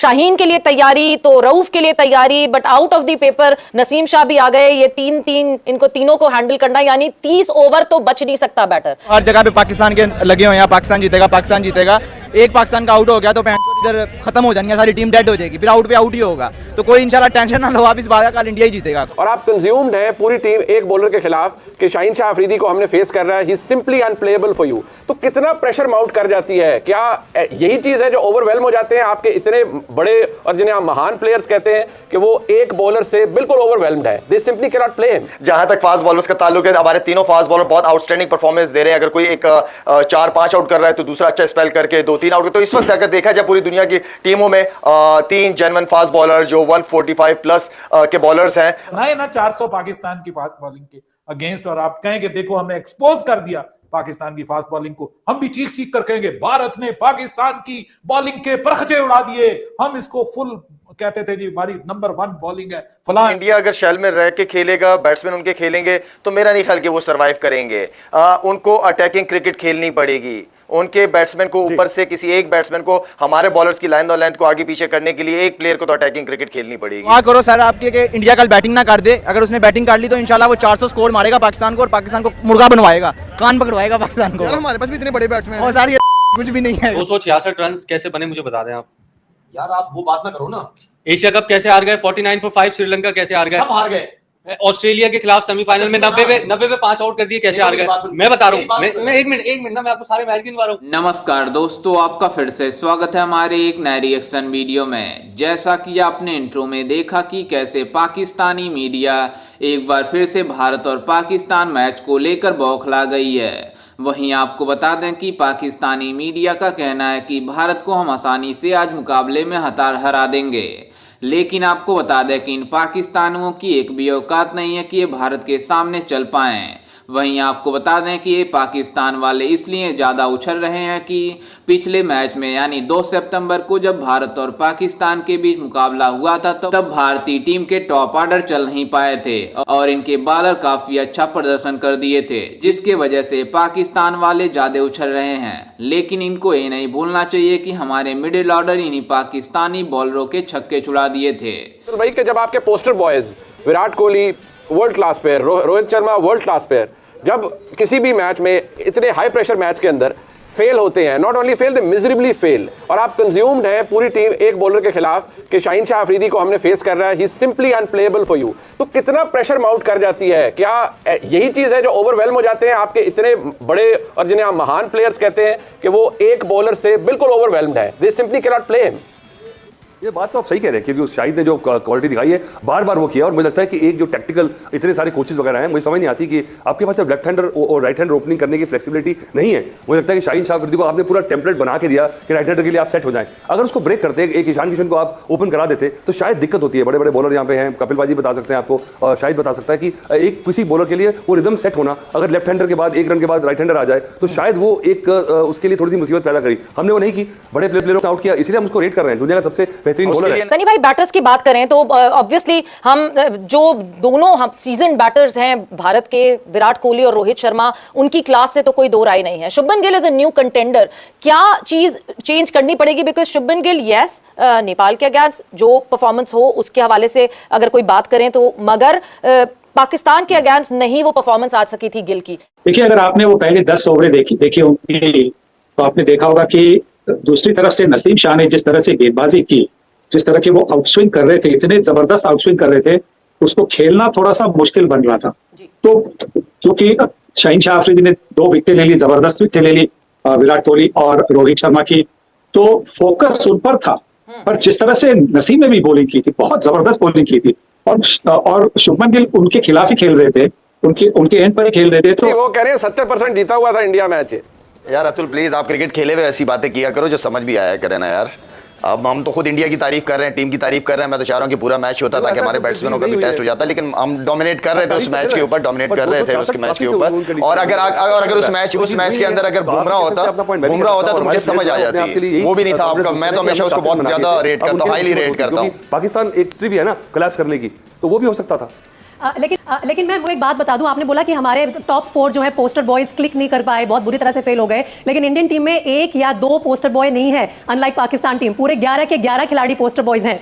शाहीन के लिए तैयारी तो रऊफ के लिए तैयारी, but out of the paper Naseem Shah भी आ गए। ये इनको तीनों को हैंडल करना, यानी 30 ओवर तो बच नहीं सकता बैटर। हर जगह पे पाकिस्तान के लगे हुए हैं, पाकिस्तान जीतेगा पाकिस्तान जीतेगा। एक पाकिस्तान का आउट हो गया तो इधर खत्म हो जाएंगे, सारी टीम डेड हो जाएगी, फिर आउट पे आउट ही होगा। तो कोई इंशाल्लाह टेंशन ना लो, आप इस बार कल इंडिया ही जीतेगा। और आप कंज्यूम्ड हैं पूरी टीम एक बॉलर के खिलाफ कि शाहीन शाह अफरीदी को हमने फेस कर रहा है, he is simply unplayable for you. तो कितना प्रेशर माउंट कर जाती है? क्या यही चीज है जो ओवरवेल्म हो जाते हैं आपके इतने बड़े और जिन्हें आप महान प्लेयर्स कहते हैं कि वो एक बॉलर से बिल्कुल ओवरवेल्म्ड है, दे simply can not play him. जहां तक फास्ट बॉलर्स का ताल्लुक है, हमारे तीनों फास्ट बॉलर बहुत आउटस्टैंडिंग परफॉर्मेंस दे रहे हैं। अगर कोई एक 4-5 आउट कर रहा है तो दूसरा अच्छा स्पेल करके 2-3 आउट। तो इस वक्त अगर देखा जाए पूरी दुनिया की टीमों में 3 जेन्युइन फास्ट बॉलर जो 145 प्लस के बॉलर्स हैं ना 400 पाकिस्तान की फास्ट बॉलिंग के अगेंस्ट, और आप कहेंगे देखो हमने एक्सपोज कर दिया पाकिस्तान की फास्ट बॉलिंग को। हम भी चीख चीख कर कहेंगे भारत ने पाकिस्तान की बॉलिंग के परखचे उड़ा दिए, हम इसको फुल कहते थे जी हमारी नंबर 1 बॉलिंग है फलां। इंडिया अगर शेल में रह के खेलेगा, बैट्समैन उनके खेलेंगे तो मेरा नहीं ख्याल कि वो सरवाइव करेंगे। उनको अटैकिंग क्रिकेट खेलनी पड़ेगी। उनके बैट्समैन को ऊपर से किसी एक बैट्समैन को हमारे बॉलर्स की लाइन और लेंथ को आगे पीछे करने के लिए एक प्लेयर को तो अटैकिंग क्रिकेट खेलनी पड़ेगी। दुआ करो सर आपके कि इंडिया कल बैटिंग ना कर दे। अगर उसने बैटिंग कर ली तो इंशाल्लाह वो 400 स्कोर मारेगा पाकिस्तान को और पाकिस्तान को मुर्गा बनवाएगा, कान पकड़वाएगा पाकिस्तान को। हमारे पास भी इतने बड़े बैट्समैन और सारी कुछ भी नहीं है। 266 रन कैसे बने मुझे बता दें आप। यार आप वो बात ना करो ना। एशिया कप कैसे हार गए? 49 for 5 श्रीलंका कैसे हार गए? सब हार गए। ऑस्ट्रेलिया के खिलाफ सेमीफाइनल में 90 पे 5 आउट कर दिए, कैसे हार गए? मैं बता रहा हूँ, मैं एक मिनट ना, मैं आपको सारे मैच गिनवा रहा हूँ। नमस्कार दोस्तों, आपका फिर से स्वागत है हमारे एक नए रिएक्शन वीडियो में। जैसा कि आपने इंट्रो में देखा कि कैसे पाकिस्तानी मीडिया एक बार फिर से भारत और पाकिस्तान मैच को लेकर बौखला गई है। वहीं आपको बता दें कि पाकिस्तानी मीडिया का कहना है कि भारत को हम आसानी से आज मुकाबले में हरा देंगे, लेकिन आपको बता दें कि इन पाकिस्तानियों की एक भी औकात नहीं है कि ये भारत के सामने चल पाएं। वहीं आपको बता दें कि ये पाकिस्तान वाले इसलिए ज़्यादा उछल रहे हैं कि पिछले मैच में यानी 2 सितंबर को जब भारत और पाकिस्तान के बीच मुकाबला हुआ था तो तब भारतीय टीम के टॉप ऑर्डर चल नहीं पाए थे और इनके बॉलर काफ़ी अच्छा प्रदर्शन कर दिए थे, जिसके वजह से पाकिस्तान वाले ज़्यादा उछल रहे हैं। लेकिन इनको ये नहीं भूलना चाहिए कि हमारे मिडिल ऑर्डर इन्हीं पाकिस्तानी बॉलरों के छक्के छुड़ा दिए थे। तो भाई कि जब आपके poster boys Virat Kohli world class player, Rohit Sharma world class player, जब किसी भी मैच में इतने हाई प्रेशर मैच के अंदर फेल होते हैं, not only fail they miserably fail, और आप कंज्यूम्ड हैं पूरी टीम एक बॉलर के खिलाफ कि शाहीन शाह अफरीदी को हमने फेस कर रहा है, he is simply unplayable for you. तो कितना प्रेशर माउंट कर जाती है? क्या यही चीज है जो ओवरवेल्म हो जाते हैं आपके इतने बड़े और जिन्हें आप महान प्लेयर्स कहते हैं कि वो एक बॉलर से बिल्कुल ओवरवेल्म्ड है, दे simply can not play him. ये बात तो आप सही कह रहे हैं क्योंकि उस शाहिद ने जो क्वालिटी दिखाई है बार बार वो किया, और मुझे लगता है कि एक जो टैक्टिकल इतने सारे कोचेस वगैरह हैं, मुझे समझ नहीं आती कि आपके पास जब लेफ्ट हैंडर और राइट हैंडर ओपनिंग करने की फ्लेक्सिबिलिटी नहीं है। मुझे लगता है कि शाहीन शाह अफरीदी को आपने पूरा टेम्पलेट बना के दिया कि राइट हैंडर के लिए आप सेट हो जाएं। अगर उसको ब्रेक करते एक ईशान किशन को आप ओपन करा देते तो शायद दिक्कत होती है। बड़े बड़े बॉलर यहाँ पे हैं, कपिल बाजी बता सकते हैं आपको, और शायद बता सकता है कि एक किसी बॉलर के लिए वो रिदम सेट होना, अगर लेफ्ट हैंडर के बाद 1 रन के बाद राइट हैंडर आ जाए तो शायद वो एक उसके लिए थोड़ी सी मुसीबत पैदा करी। हमने वो नहीं की, बड़े प्लेयरों को आउट किया, इसलिए हम उसको रेट कर रहे हैं, दुनिया का सबसे बेहतरीन बॉलर है। भाई बैटर्स की बात करें तो ऑब्वियसली हम जो दोनों हम सीजन बैटर्स हैं भारत के, विराट कोहली और रोहित शर्मा, उनकी क्लास से तो कोई दो राय नहीं है। Shubman Gill is a new contender, क्या चीज चेंज करनी पड़ेगी? बिकॉज शुभमन गिल यस नेपाल के अगेंस्ट जो परफॉर्मेंस हो उसके हवाले से अगर कोई बात करें तो, मगर पाकिस्तान के अगेंस्ट नहीं वो परफॉर्मेंस आ सकी थी गिल की। देखिए अगर आपने वो पहले 10 ओवरें देखी उनकी तो आपने देखा होगा कि दूसरी तरफ से नसीम शाह ने जिस तरह से गेंदबाजी की, जिस तरह के वो आउटस्विंग कर रहे थे, इतने जबरदस्त आउटस्विंग कर रहे थे, उसको खेलना थोड़ा सा मुश्किल बन रहा था। तो क्योंकि शाहीन शाह अफरीदी ने 2 विकेटें ले ली, जबरदस्त विकेटें ले ली विराट कोहली और रोहित शर्मा की, तो फोकस उन पर था। पर जिस तरह से नसीम ने भी बॉलिंग की थी, बहुत जबरदस्त बॉलिंग की थी, और शुभमन गिल उनके खिलाफ ही खेल रहे थे, उनके एंड पर ही खेल रहे थे। तो वो कह रहे हैं 70% जीता हुआ था इंडिया मैच। यार अतुल प्लीज आप क्रिकेट खेले हुए ऐसी बातें किया करो जो समझ भी आया करे ना यार। अब हम तो खुद इंडिया की तारीफ कर रहे हैं, टीम की तारीफ कर रहे हैं। मैं तो चाह रहा हूं कि पूरा मैच होता ताकि हमारे बैट्समैनों का भी टेस्ट हो जाता, लेकिन हम डोमिनेट कर रहे थे उस मैच के ऊपर, डोमिनेट कर रहे थे उसके मैच के ऊपर। और अगर उस मैच के अंदर अगर बुमराह होता तो मुझे समझ आ जाती। वो भी नहीं था आपका, मैं तो हमेशा उसको बहुत ज्यादा रेट करता हूं, हाईली रेट करता हूं। पाकिस्तान एक स्ट्री भी है ना कोलैप्स करने की, तो वो भी हो सकता था। लेकिन मैं वो एक बात बता दूं, आपने बोला कि हमारे टॉप 4 जो है पोस्टर बॉयज क्लिक नहीं कर पाए, बहुत बुरी तरह से फेल हो गए, लेकिन इंडियन टीम में 1 या 2 पोस्टर बॉय नहीं है, अनलाइक पाकिस्तान टीम पूरे 11 के 11 खिलाड़ी पोस्टर बॉयज हैं।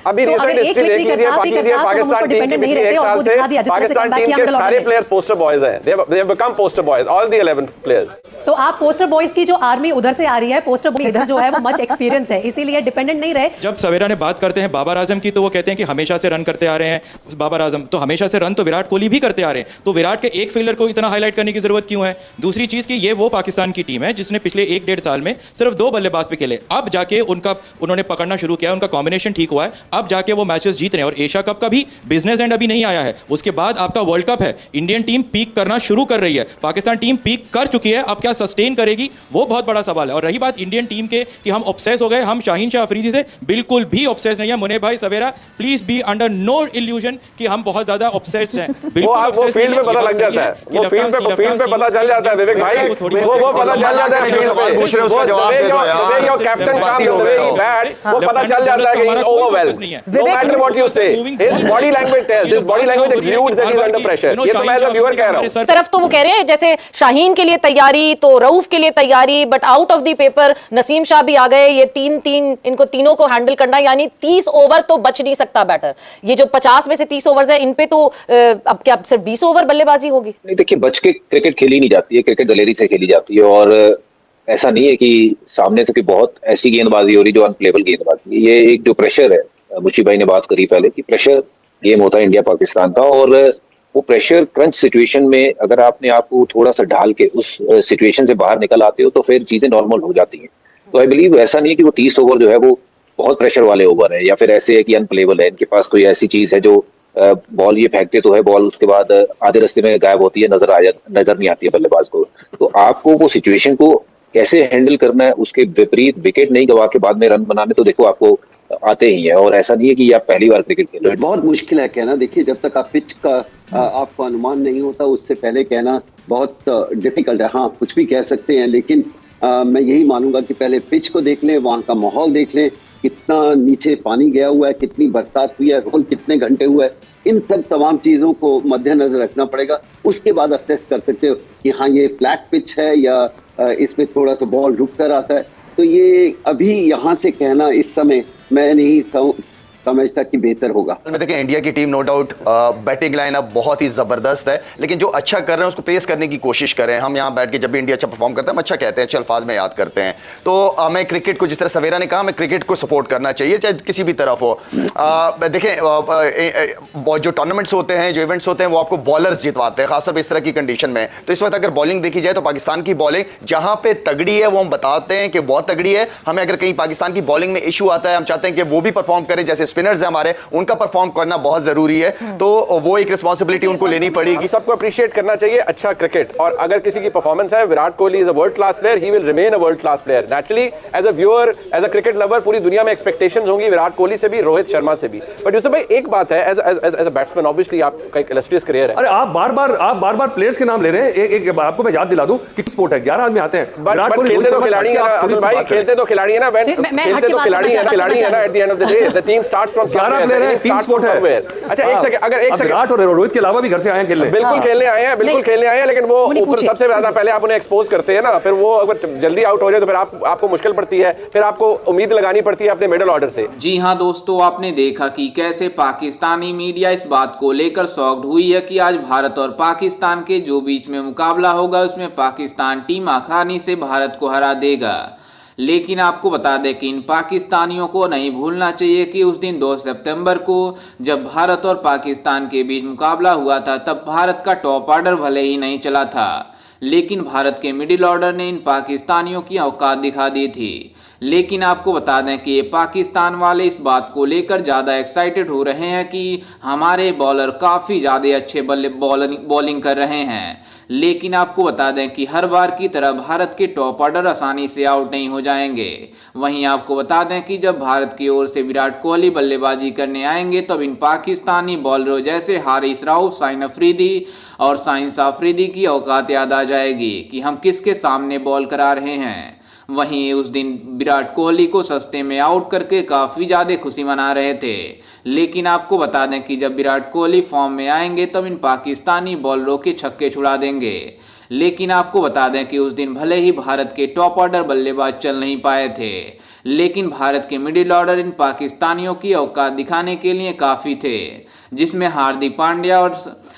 अभी तो रिसेंट हिस्ट्री देख लीजिए पाकिस्तान टीम की पिछले 1 साल से पाकिस्तान टीम के सारे प्लेयर्स पोस्टर बॉयज हैं, they have become poster boys, all the 11 players. तो आप पोस्टर बॉयज की जो आर्मी उधर से आ रही है, पोस्टर बॉय इधर जो है वो मच एक्सपीरियंस्ड है, इसीलिए डिपेंडेंट नहीं रहे। जब सवेरा ने बात करते हैं बाबर आजम की, तो वो कहते हैं कि हमेशा से रन करते आ रहे हैं बाबर आजम, तो हमेशा से रन तो विराट कोहली भी करते आ रहे हैं, तो विराट के एक फेलियर को इतना हाईलाइट करने की जरूरत क्यों है? दूसरी चीज कि ये वो पाकिस्तान की टीम है जिसने पिछले 1-1.5 साल में सिर्फ 2 बल्लेबाज पे खेले, अब जाके उन्होंने पकड़ना शुरू किया, उनका कॉम्बिनेशन ठीक हुआ है, अब जाके वो मैचेस जीत रहे हैं। और एशिया कप का भी बिजनेस एंड अभी नहीं आया है, उसके बाद आपका वर्ल्ड कप है, इंडियन टीम पीक करना शुरू कर रही है, पाकिस्तान टीम पीक कर चुकी है, अब क्या सस्टेन करेगी वो बहुत बड़ा सवाल है। और रही बात इंडियन टीम के कि हम ऑब्सेस हो गए, हम शाहीन शाह अफरीदी से बिल्कुल भी ऑब्सेस नहीं है। मुने भाई सवेरा, please be under no illusion कि हम बहुत ज्यादा ऑब्सेस्ड हैं, वो फील्ड पे पता लग जाता है, वो फील्ड पे पता चल जाता है विवेक भाई, वो पता चल जाता है फील्ड पे, पूछ रहे उसका जवाब दे दो यार, your captain come the way he bats, वो पता चल जाता है कि he is overwhelmed, no matter what you say, his body language tells, his body language excuse that he is under pressure. ये तो मैं एज अ व्यूअर कह रहा हूं। तरफ तो वो कह रहे हैं जैसे शाहीन के लिए तैयारी तो रऊफ के लिए तैयारी, but out of the paper Naseem Shah भी आ गए, ये 3-3 इनको तीनों को हैंडल करना, यानी 30 ओवर तो बच नहीं सकता बैटर। ये जो 50 में से 30 ओवर्स है, इन पे तो अब क्या सिर्फ 20 ओवर बल्लेबाजी होगी? नहीं, देखिए बच के क्रिकेट खेली नहीं जाती है, क्रिकेट दलेरी से खेली जाती है, और ऐसा नहीं है कि सामने से कोई बहुत ऐसी गेंदबाजी हो रही जो अनप्लेबल गेंदबाजी है। ये एक जो प्रेशर है, मुशी भाई ने बात करी पहले कि प्रेशर गेम होता है इंडिया पाकिस्तान का, और वो प्रेशर क्रंच सिचुएशन में अगर आपने आपको थोड़ा सा ढाल के उस सिचुएशन से बाहर निकल आते हो तो फिर चीजें नॉर्मल हो जाती हैं। तो आई बिलीव ऐसा नहीं है कि वो 30 ओवर जो है वो बहुत प्रेशर वाले ओवर है, या फिर ऐसे है कि अनप्लेबल है, इनके पास कोई ऐसी चीज है जो बॉल ये फेंकते तो है, बॉल उसके बाद आधे रास्ते में गायब होती है, नजर नहीं आती है बल्लेबाज को। तो आपको वो सिचुएशन को कैसे हैंडल करना है, उसके विपरीत विकेट नहीं गवा के बाद में रन बनाने, तो देखो आपको आते ही है, और ऐसा नहीं है कि आप पहली बार क्रिकेट खेल रहे हो। बहुत मुश्किल है कहना, देखिए जब तक आप पिच का आपको अनुमान नहीं होता उससे पहले कहना बहुत डिफिकल्ट है। हाँ, कुछ भी कह सकते हैं, लेकिन मैं यही मानूंगा कि पहले पिच को देख लें, वहाँ का माहौल देख लें, कितना नीचे पानी गया हुआ है, कितनी बरसात हुई है, रोल कितने घंटे हुए है, इन सब तमाम चीजों को मद्देनजर रखना पड़ेगा। उसके बाद असेस कर सकते हो कि हाँ ये फ्लैट पिच है या इसमें थोड़ा सा बॉल रुक कर आता है। तो ये अभी यहाँ से कहना इस समय मैं नहीं समझता कि बेहतर होगा। देखिए इंडिया की team no doubt batting lineup बहुत ही जबरदस्त है, लेकिन जो अच्छा कर रहे हैं उसको पेश करने की कोशिश करें। हम यहाँ बैठ के जब भी इंडिया अच्छा परफॉर्म करता है हम अच्छा कहते हैं, अल्फाज में याद करते हैं। तो हमें क्रिकेट को, जिस तरह सवेरा ने कहा, हमें क्रिकेट को सपोर्ट करना चाहिए, चाहे किसी भी तरफ हो। देखें जो टूर्नामेंट्स होते हैं, जो इवेंट्स होते हैं, वो आपको बॉलर्स जितवाते हैं, खासतौर पर इस तरह की कंडीशन में। तो इस वक्त अगर बॉलिंग देखी जाए तो पाकिस्तान की बॉलिंग जहां पे तगड़ी है वो हम बताते हैं कि बहुत तगड़ी है। हमें अगर कहीं पाकिस्तान की बॉलिंग में इशू आता है, हम चाहते हैं कि वो भी परफॉर्म करें, जैसे स्पिनर्स हैं हमारे, उनका परफॉर्म करना बहुत जरूरी है। तो वो एक रिस्पांसिबिलिटी उनको लेनी पड़ेगी। सबको अप्रिशिएट करना चाहिए अच्छा क्रिकेट, और अगर किसी की परफॉर्मेंस है, Virat Kohli is a world class player, he will remain a world class player. Naturally as a viewer, as a cricket lover, पूरी दुनिया में एक्सपेक्टेशंस होंगी विराट कोहली से भी, रोहित शर्मा से भी। बट यूसुफ भाई एक बात है, एज अ बैट्समैन ऑब्वियसली आपका एक इलस्ट्रियस करियर है। अरे आप बार बार प्लेयर्स के नाम ले रहे हैं। एक आपको मैं याद दिला दूं कि स्पोर्ट है, 11 आदमी आते हैं, विराट कोहली खेलते तो खिलाड़ी है अब्दुल भाई, खेलते तो खिलाड़ी है ना, खेलते तो खिलाड़ी है ना। At the end of the day the team starts from 11 player है, टीम स्पोर्ट है। अच्छा एक सेकंड, अगर एक सेकंड, विराट और रोहित के अलावा भी घर से आए हैं खेलने, बिल्कुल खेलने आए हैं, बिल्कुल खेलने आए हैं, लेकिन वो ऊपर सबसे ज्यादा पहले आप उन्हें एक्सपोज करते हैं ना, फिर वो अगर जल्दी आउट हो जाए तो फिर आपको मुश्किल पड़ती है, फिर आपको उम्मीद लगानी पड़ती है अपने मिडिल ऑर्डर से। जी हां दोस्तों, आपने देखा कि कैसे पाकिस्तानी मीडिया इस बात को लेकर शॉक्ड हुई है कि आज भारत और पाकिस्तान के जो बीच में मुकाबला होगा उसमें पाकिस्तान टीम आसानी से भारत को हरा देगा। लेकिन आपको बता दें कि इन पाकिस्तानियों को नहीं भूलना चाहिए कि उस दिन 2 सितंबर को जब भारत और पाकिस्तान के बीच मुकाबला हुआ था, तब भारत का टॉप ऑर्डर भले ही नहीं चला था, लेकिन भारत के मिडिल ऑर्डर ने इन पाकिस्तानियों की औकात दिखा दी थी। लेकिन आपको बता दें कि ये पाकिस्तान वाले इस बात को लेकर ज़्यादा एक्साइटेड हो रहे हैं कि हमारे बॉलर काफ़ी ज़्यादा अच्छे बॉलिंग कर रहे हैं। लेकिन आपको बता दें कि हर बार की तरह भारत के टॉप ऑर्डर आसानी से आउट नहीं हो जाएंगे। वहीं आपको बता दें कि जब भारत की ओर से विराट कोहली बल्लेबाजी करने आएंगे तब इन पाकिस्तानी बॉलरों जैसे हारिस राउफ, शाहीन अफरीदी और शाहीन शाह अफरीदी की औकात याद आ जाएगी कि हम किसके सामने बॉल करा रहे हैं। वहीं उस दिन विराट कोहली को सस्ते में आउट करके काफ़ी ज़्यादा खुशी मना रहे थे। लेकिन आपको बता दें कि जब विराट कोहली फॉर्म में आएंगे तब इन पाकिस्तानी बॉलरों के छक्के छुड़ा देंगे। लेकिन आपको बता दें कि उस दिन भले ही भारत के टॉप ऑर्डर बल्लेबाज चल नहीं पाए थे, लेकिन भारत के मिडिल ऑर्डर इन पाकिस्तानियों की औकात दिखाने के लिए काफ़ी थे, जिसमें हार्दिक पांड्या और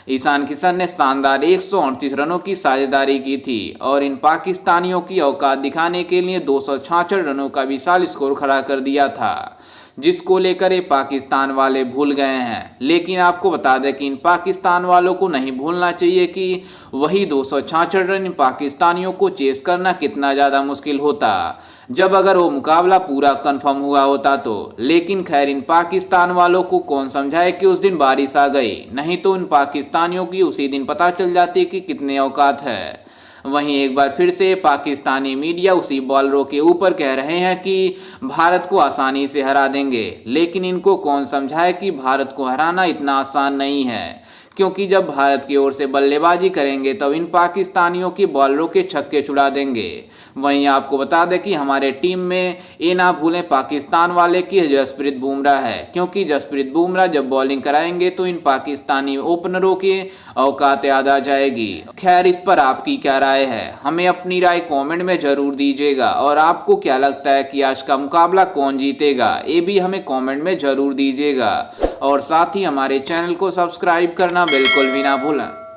ईशान किशन ने शानदार 138 रनों की साझेदारी की थी और इन पाकिस्तानियों की औकात दिखाने के लिए 266 रनों का विशाल स्कोर खड़ा कर दिया था, जिसको लेकर ये पाकिस्तान वाले भूल गए हैं। लेकिन आपको बता दें कि इन पाकिस्तान वालों को नहीं भूलना चाहिए कि वही 266 रन इन पाकिस्तानियों को चेस करना कितना ज़्यादा मुश्किल होता जब अगर वो मुकाबला पूरा कंफर्म हुआ होता तो। लेकिन खैर इन पाकिस्तान वालों को कौन समझाए कि उस दिन बारिश आ गई, नहीं तो इन पाकिस्तानियों की उसी दिन पता चल जाती कि कितने औकात है। वहीं एक बार फिर से पाकिस्तानी मीडिया उसी बॉलरों के ऊपर कह रहे हैं कि भारत को आसानी से हरा देंगे, लेकिन इनको कौन समझाए कि भारत को हराना इतना आसान नहीं है, क्योंकि जब भारत की ओर से बल्लेबाजी करेंगे तब इन पाकिस्तानियों की बॉलरों के छक्के छुड़ा देंगे। वहीं आपको बता दें कि हमारे टीम में ये ना भूलें पाकिस्तान वाले कि जसप्रीत बुमराह है, क्योंकि जसप्रीत बुमराह जब बॉलिंग कराएंगे तो इन पाकिस्तानी ओपनरों की औकात याद आ जाएगी। खैर इस पर आपकी क्या राय है, हमें अपनी राय कमेंट में जरूर दीजिएगा और आपको क्या लगता है कि आज का मुकाबला कौन जीतेगा, ये भी हमें कमेंट में जरूर दीजिएगा और साथ ही हमारे चैनल को सब्सक्राइब करना बिल्कुल भी ना भूलें।